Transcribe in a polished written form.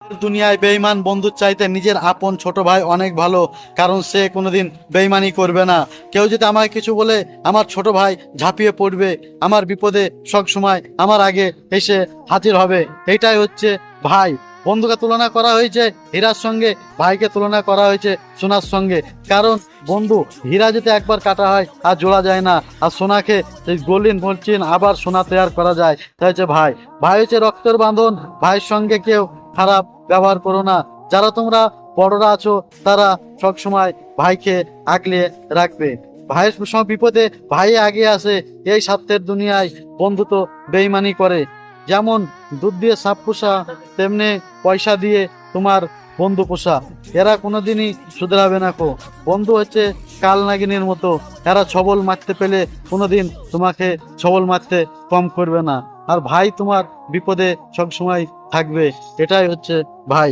দুনিয়ায় বেঈমান বন্ধুর চাইতে নিজের আপন ছোট ভাই অনেক ভালো, কারণ সে কোনোদিন বেঈমানি করবে না। কেউ যদি আমাকে কিছু বলে, আমার ছোট ভাই ঝাঁপিয়ে পড়বে, আমার বিপদে সব সময় আমার আগে এসে হাজির হবে। এটাই হচ্ছে ভাই। বন্ধুকে তুলনা করা হয়েছে হীরার সঙ্গে, ভাইকে তুলনা করা হয়েছে সোনার সঙ্গে। কারণ বন্ধু, হীরা যদি একবার কাটা হয় আর জোড়া যায় না, আর সোনাকে গলিন বলছেন আবার সোনা তৈরি করা যায়। তাই হচ্ছে ভাই। ভাই হচ্ছে রক্তের বাঁধন। ভাইয়ের সঙ্গে কেউ খারাপ ব্যবহার করো না। যারা তোমরা বড়রা আছো তারা সব সময় ভাইকে আগলে রাখবে। ভাইয়ের সব বিপদে ভাই আগে আসে। এই স্বার্থের দুনিয়ায় বন্ধু তো বেইমানি করে। যেমন দুধ দিয়ে সাপ পোষা, তেমনি পয়সা দিয়ে তোমার বন্ধু পোষা। এরা কোনোদিনই শুধরাবে না কো। বন্ধু হচ্ছে কাল নাগিনীর মতো। এরা ছবল মারতে পেলে কোনোদিন তোমাকে ছবল মারতে কম করবে না। আর ভাই তোমার বিপদে সবসময় থাকবে। এটাই হচ্ছে ভাই।